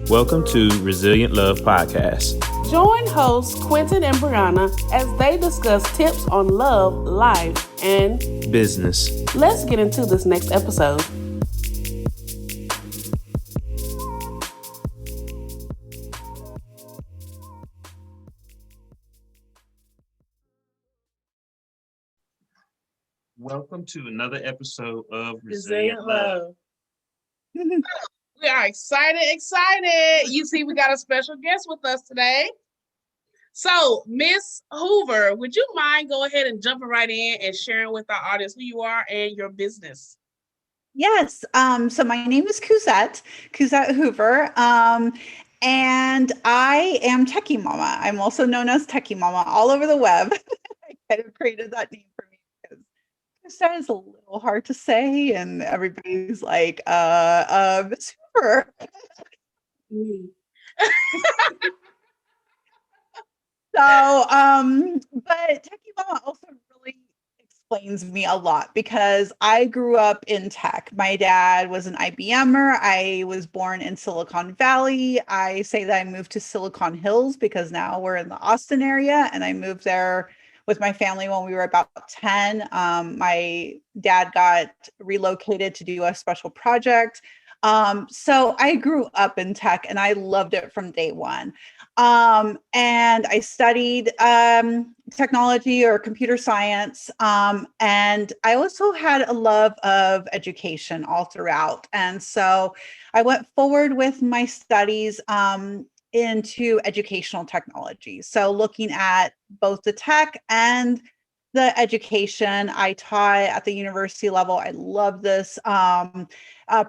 Welcome to Resilient Love Podcast. Join hosts Quentin and Brianna as they discuss tips on love, life, and business. Let's get into this next episode. Welcome to another episode of Resilient Love. We are excited. You see, we got a special guest with us today. So, Miss Hoover, would you mind go ahead and jumping right in and sharing with our audience who you are and your business? Yes. So my name is Cousett Hoover. And I am Techie Mamma. I'm also known as Techie Mamma all over the web. I kind of created that name for me because Cousett is a little hard to say, and everybody's like, Miss Hoover. So, but Techie Mamma also really explains me a lot because I grew up in tech. My dad was an IBMer. I was born in Silicon Valley. I say that I moved to Silicon Hills because now we're in the Austin area, and I moved there with my family when we were about 10. My dad got relocated to do a special project. So I grew up in tech and I loved it from day one. And I studied technology or computer science. And I also had a love of education all throughout. And so I went forward with my studies into educational technology. So looking at both the tech and the education. I taught at the university level. I love this.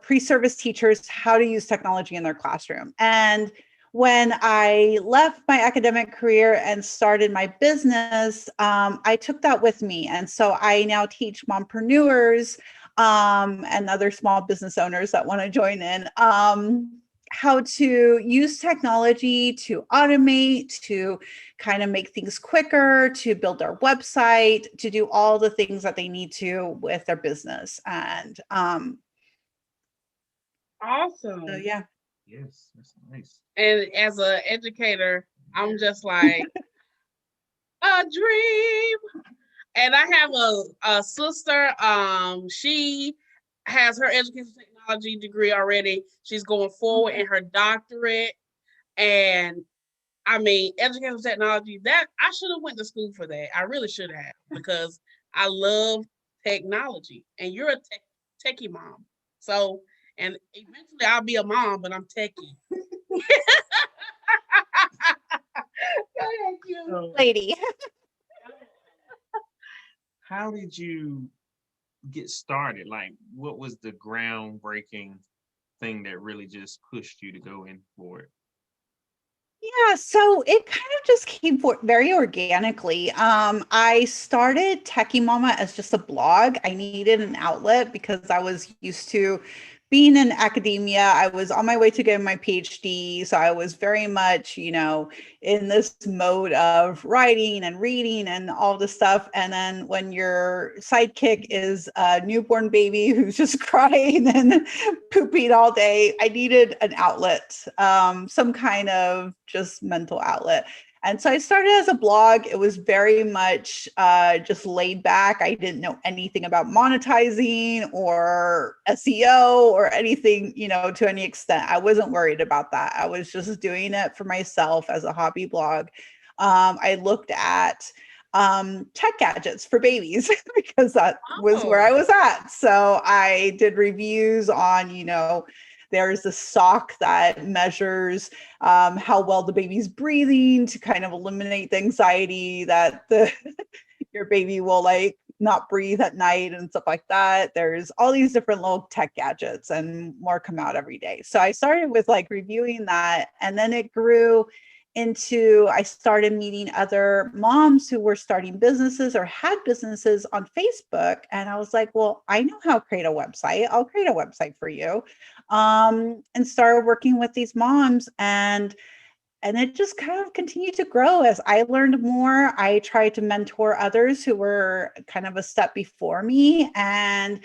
Pre-service teachers how to use technology in their classroom. And when I left my academic career and started my business, I took that with me. And so I now teach mompreneurs and other small business owners that want to join in how to use technology to automate, to kind of make things quicker, to build their website, to do all the things that they need to with their business. And awesome. So, yeah. Yes, that's nice. And as an educator, I'm just like, a dream. And I have a sister. She has her education technology degree already. She's going forward in her doctorate. And I mean, educational technology, that I should have went to school for that. I really should have, because I love technology. And you're a techie mom. So, and eventually I'll be a mom, but I'm techie. Thank you, lady. How did you get started? Like, what was the groundbreaking thing that really just pushed you to go in for it? Yeah, so it kind of just came very organically. I started Techie Mamma as just a blog. I needed an outlet because I was used to being in academia. I was on my way to get my PhD. So I was very much, in this mode of writing and reading and all this stuff. And then when your sidekick is a newborn baby who's just crying and pooping all day, I needed an outlet, some kind of just mental outlet. And so I started as a blog. It was very much just laid back. I didn't know anything about monetizing or SEO or anything, to any extent. I wasn't worried about that. I was just doing it for myself as a hobby blog. I looked at tech gadgets for babies because that was where I was at. So I did reviews on, there's a sock that measures how well the baby's breathing to kind of eliminate the anxiety that your baby will not breathe at night and stuff like that. There's all these different little tech gadgets and more come out every day. So I started with reviewing that, and then it grew into, I started meeting other moms who were starting businesses or had businesses on Facebook. And I was like, well, I know how to create a website. I'll create a website for you. And started working with these moms. And it just kind of continued to grow as I learned more. I tried to mentor others who were kind of a step before me, and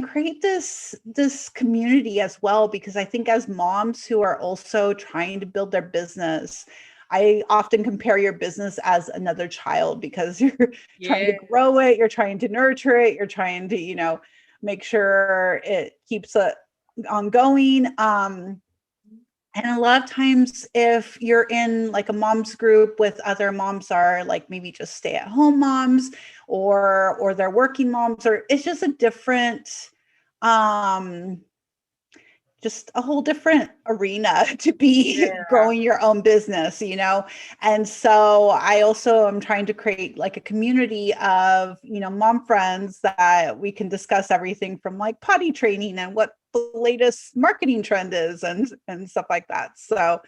create this community as well, because I think as moms who are also trying to build their business, I often compare your business as another child, because you're trying to Yeah. grow it, you're trying to nurture it, you're trying to, make sure it keeps it ongoing. And a lot of times, if you're in like a mom's group with other moms are like maybe just stay-at-home moms, or they're working moms, or it's just a different, um, just a whole different arena to be Yeah. growing your own business. And so I also am trying to create like a community of, mom friends that we can discuss everything from like potty training and what the latest marketing trend is, and stuff like that. So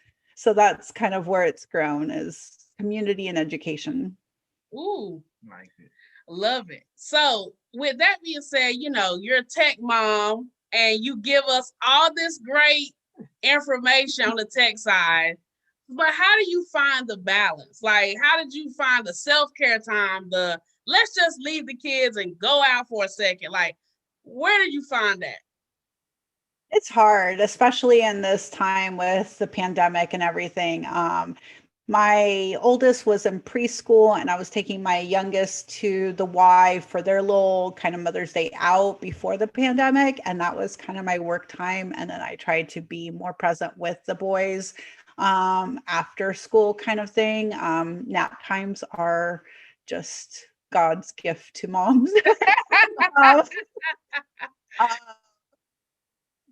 that's kind of where it's grown, is community and education. Ooh, Like it. love it. So, with that being said, you're a tech mom and you give us all this great information on the tech side. But how do you find the balance? Like, how did you find the self-care time? The let's just leave the kids and go out for a second. Like, where did you find that? It's hard, especially in this time with the pandemic and everything. My oldest was in preschool, and I was taking my youngest to the Y for their little kind of Mother's Day out before the pandemic. And that was kind of my work time. And then I tried to be more present with the boys after school kind of thing. Nap times are just God's gift to moms. um, uh,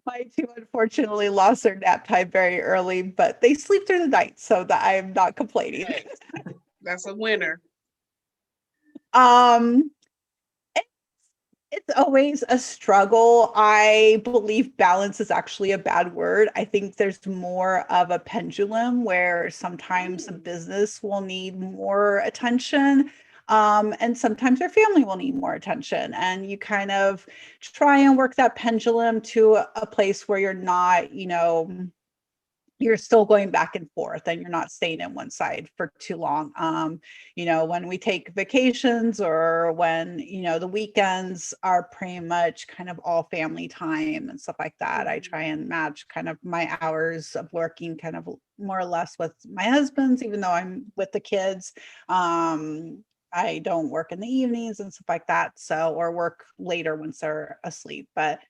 My two unfortunately lost their nap time very early, but they sleep through the night, so that I am not complaining. That's a winner. Um, it- it's always a struggle. I believe balance is actually a bad word. I think there's more of a pendulum where sometimes a business will need more attention. And sometimes your family will need more attention. And you kind of try and work that pendulum to a place where you're not, you're still going back and forth, and you're not staying in one side for too long. When we take vacations, or when, the weekends are pretty much kind of all family time and stuff like that, I try and match kind of my hours of working kind of more or less with my husband's, even though I'm with the kids. I don't work in the evenings and stuff like that. So, or work later once they're asleep. But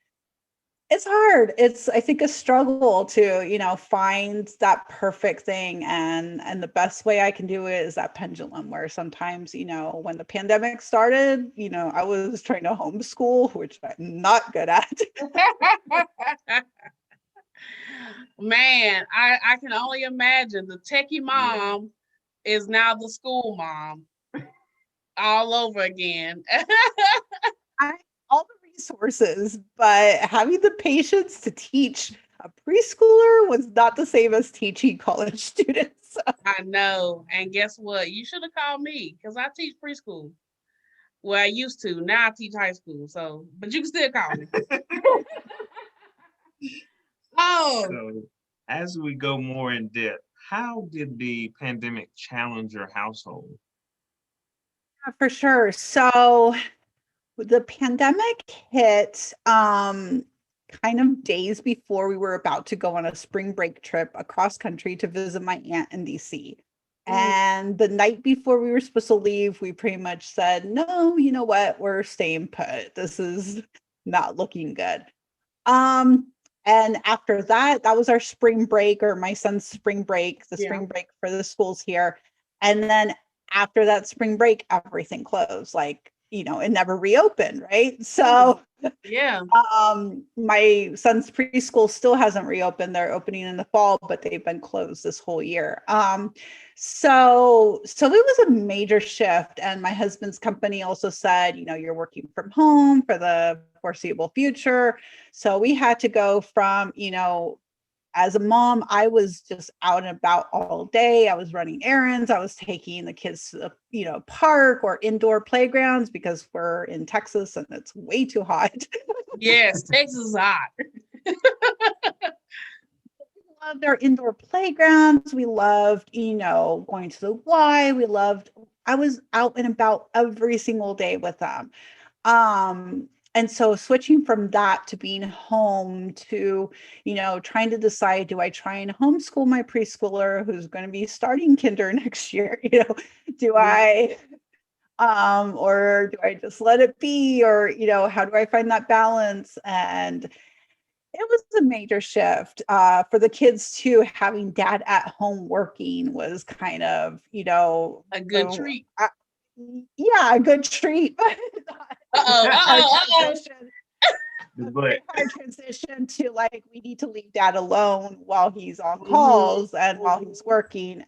it's hard. It's, I think, a struggle to, find that perfect thing. And the best way I can do it is that pendulum, where sometimes, when the pandemic started, I was trying to homeschool, which I'm not good at. Man, I can only imagine the techie mom is now the school mom all over again. I all the resources, but having the patience to teach a preschooler was not the same as teaching college students. I know. And guess what? You should have called me because I teach preschool. Well, I used to. Now I teach high school. So, but you can still call me. Oh, So, as we go more in depth, how did the pandemic challenge your household? For sure. So the pandemic hit kind of days before we were about to go on a spring break trip across country to visit my aunt in DC. And the night before we were supposed to leave, we pretty much said, no, you know what? We're staying put. This is not looking good. Um, and after that, that was our spring break, or my son's spring break, the yeah. spring break for the schools here. And then after that spring break, everything closed. Like, it never reopened, right? So Yeah. my son's preschool still hasn't reopened. They're opening in the fall, but they've been closed this whole year. So it was a major shift. And my husband's company also said, you're working from home for the foreseeable future. So we had to go from, as a mom, I was just out and about all day. I was running errands. I was taking the kids to the, park or indoor playgrounds, because we're in Texas and it's way too hot. Yes, Texas is hot. loved our indoor playgrounds. We loved, going to the Y. I was out and about every single day with them. And so switching from that to being home to, trying to decide, do I try and homeschool my preschooler who's going to be starting kinder next year? Do I, or do I just let it be? Or, how do I find that balance? And it was a major shift for the kids too. Having dad at home working was kind of, A good treat. Yeah, a good treat. Uh-oh. But Hard transition to like, we need to leave dad alone while he's on calls and while he's working.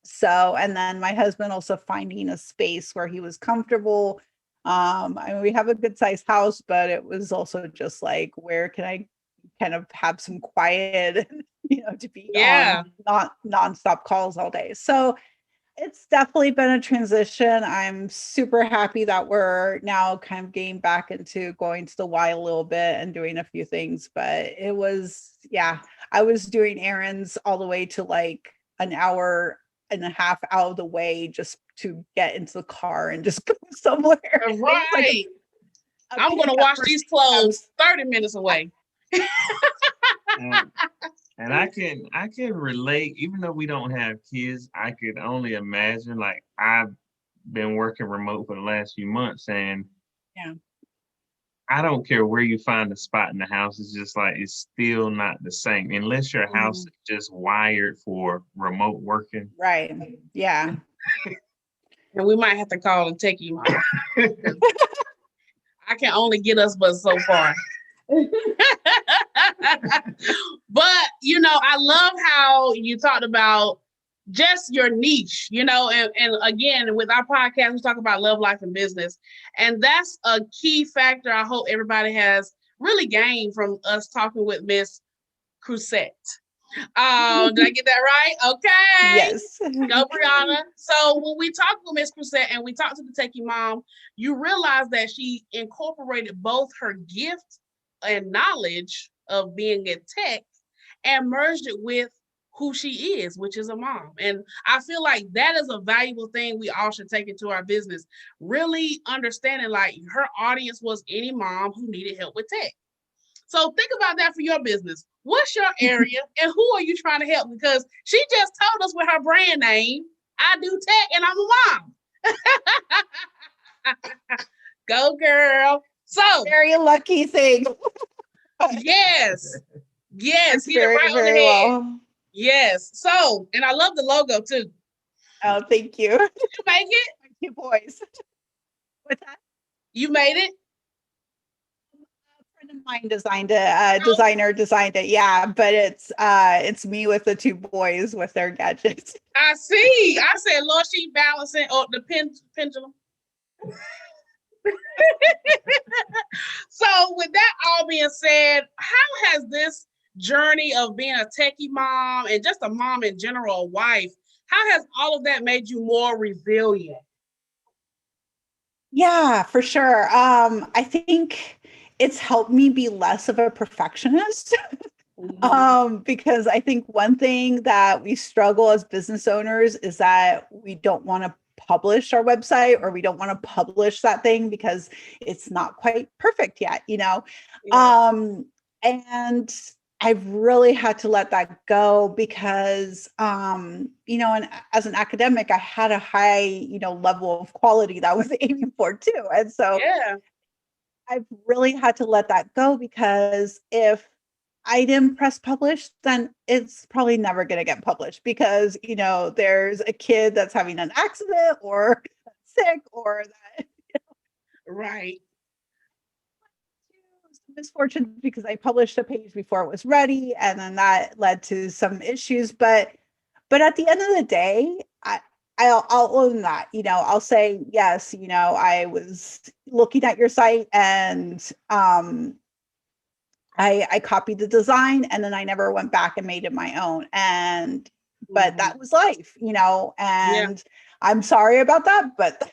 So, and then my husband also finding a space where he was comfortable. We have a good sized house, but it was also just like, where can I kind of have some quiet, to be on not nonstop calls all day. So it's definitely been a transition. I'm super happy that we're now kind of getting back into going to the Y a little bit and doing a few things, but it was, I was doing errands all the way to like an hour and a half out of the way just to get into the car and just go somewhere. Right. Like I'm going to wash these clothes 30 minutes away. And I can relate, even though we don't have kids, I could only imagine, like, I've been working remote for the last few months, and I don't care where you find a spot in the house, it's just like, it's still not the same unless your house is just wired for remote working. Right. Yeah. And we might have to call a Techie Mamma. I can only get us but so far. But I love how you talked about just your niche, and again, with our podcast, we talk about love, life, and business. And that's a key factor I hope everybody has really gained from us talking with Miss Cousett. Did I get that right? Okay. Yes. Go, Brianna. So when we talked with Miss Cousett and we talked to the Techie Mom, you realize that she incorporated both her gift and knowledge of being in tech and merged it with who she is, which is a mom. And I feel like that is a valuable thing we all should take into our business. Really understanding like her audience was any mom who needed help with tech. So think about that for your business. What's your area and who are you trying to help? Because she just told us with her brand name, I do tech and I'm a mom. Go girl. So very lucky thing. Yes. Hit it very, right on the very head. well. Yes. So, and I love the logo too. Oh, thank you. Did you make it? Thank you, boys. What's that? You made it? A friend of mine designed it. Designer designed it. Yeah, but it's me with the two boys with their gadgets. I see. I said, Lord, she balancing the pendulum. So with that all being said, how has this journey of being a techie mom and just a mom in general, a wife, how has all of that made you more resilient? Yeah, for sure. I think it's helped me be less of a perfectionist. Because I think one thing that we struggle as business owners is that we don't want to publish our website or we don't want to publish that thing because it's not quite perfect yet, and I've really had to let that go because, and as an academic, I had a high, level of quality that I was aiming for too. And so I've really had to let that go because if I didn't press publish, then it's probably never going to get published because, there's a kid that's having an accident or sick or that. Right. Misfortune because I published a page before it was ready. And then that led to some issues. But at the end of the day, I'll own that, I'll say, yes, I was looking at your site and, I copied the design and then I never went back and made it my own. But that was life, and I'm sorry about that, but that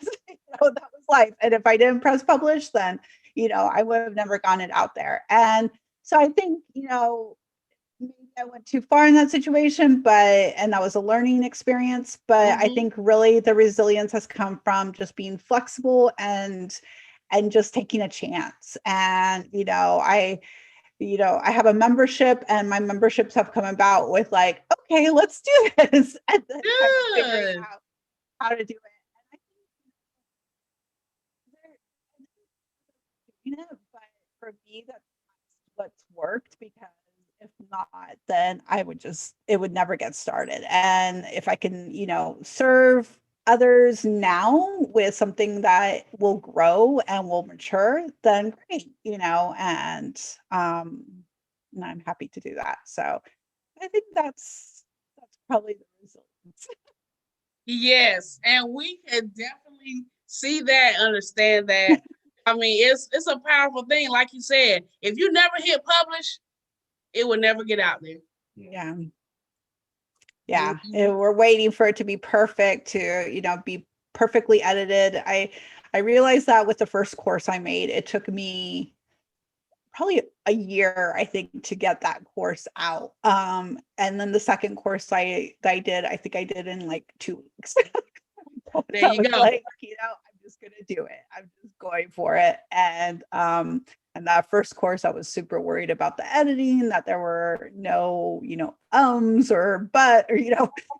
was life. And if I didn't press publish, then, I would have never gotten it out there. And so I think, maybe I went too far in that situation, and that was a learning experience. But I think really the resilience has come from just being flexible and just taking a chance. And, I have a membership, and my memberships have come about with like, okay, let's do this. And then kind of figuring Good. out how to do it. And I think but for me, that's what's worked, because if not, then it would never get started. And if I can, serve others now with something that will grow and will mature, then great, and I'm happy to do that. So I think that's probably the resilience. Yes, and we can definitely see that, understand that. I mean, it's a powerful thing. Like you said, if you never hit publish, it will never get out there. Yeah. Yeah. We're waiting for it to be perfect, to, be perfectly edited. I realized that with the first course I made, it took me probably a year, I think, to get that course out. And then the second course I did, I think I did in like 2 weeks. There you go. Like, I'm just gonna do it. I'm just going for it. And that first course, I was super worried about the editing, that there were no, ums or but, or,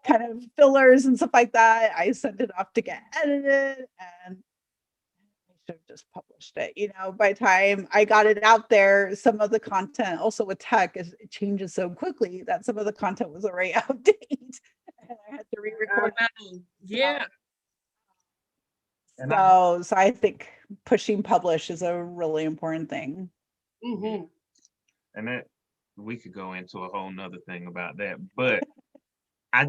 kind of fillers and stuff like that. I sent it off to get edited, and I should have just published it. By the time I got it out there, some of the content, also with tech, it changes so quickly that some of the content was already outdated, and I had to re-record. Yeah. So I think pushing publish is a really important thing. Mm-hmm. And that we could go into a whole nother thing about that, but I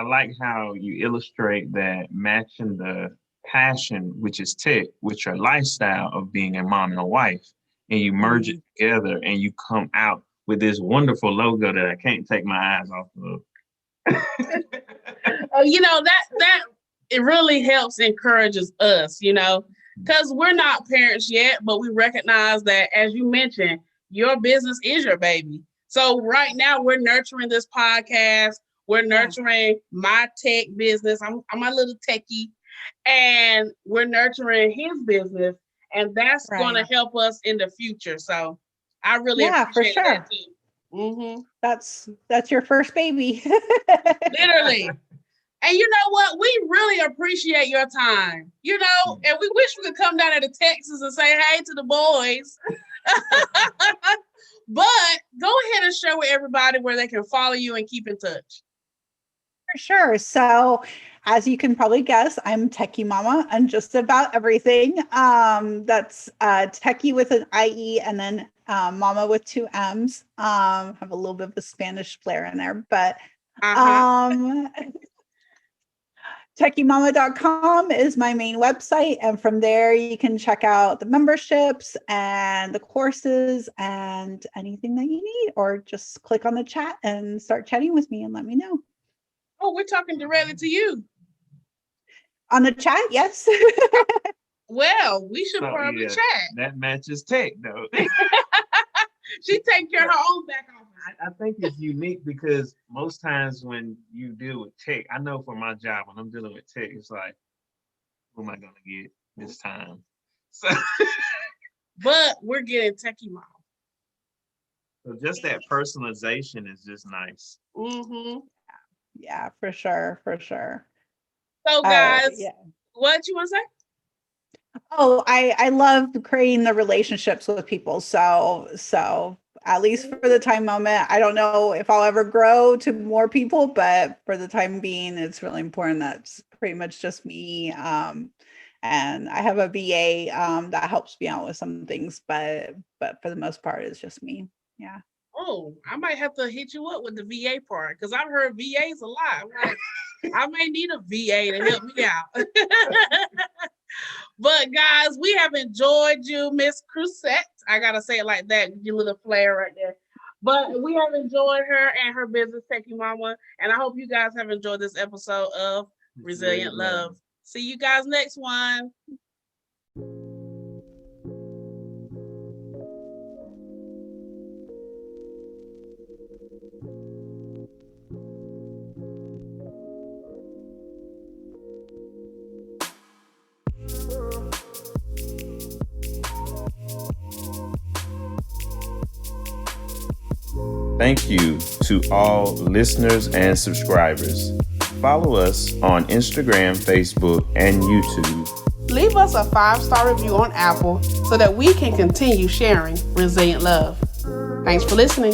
like how you illustrate that matching the passion, which is tech, with your lifestyle of being a mom and a wife, and you merge it together, and you come out with this wonderful logo that I can't take my eyes off of. That it really helps, encourages us, because we're not parents yet, but we recognize that, as you mentioned, your business is your baby. So right now we're nurturing this podcast. We're nurturing my tech business. I'm a little techie, and we're nurturing his business, and that's going to help us in the future. So I really appreciate that too. Mm-hmm. That's your first baby. Literally. And you know what? We really appreciate your time, and we wish we could come down to Texas and say hey to the boys. But go ahead and share with everybody where they can follow you and keep in touch. For sure. So as you can probably guess, I'm Techie Mamma and just about everything. That's Techie with an IE, and then Mama with 2 M's. Have a little bit of a Spanish flair in there, but techiemamma.com is my main website. And from there, you can check out the memberships and the courses and anything that you need, or just click on the chat and start chatting with me and let me know. Oh, we're talking directly to you. On the chat, yes. Well, we should probably chat. That matches tech, though. She takes care of her own back office. I think it's unique because most times when you deal with tech, I know for my job, when I'm dealing with tech, it's like, who am I going to get this time? So, but we're getting Techie Mamma. So just that personalization is just nice. Mm-hmm. Yeah, for sure. So guys, what you want to say? Oh, I love creating the relationships with people. So at least for the time moment, I don't know if I'll ever grow to more people, but for the time being, it's really important. That's pretty much just me. And I have a VA that helps me out with some things, but for the most part, it's just me. Yeah. Oh, I might have to hit you up with the VA part, because I've heard VAs a lot. Like, I may need a VA to help me out. But guys, we have enjoyed you, Miss Cousett. I gotta say it like that, your little flair right there. But we have enjoyed her and her business, Techie Mamma, and I hope you guys have enjoyed this episode of Resilient Love. See you guys next one. Thank you to all listeners and subscribers. Follow us on Instagram, Facebook, and YouTube. Leave us a 5-star review on Apple so that we can continue sharing resilient love. Thanks for listening.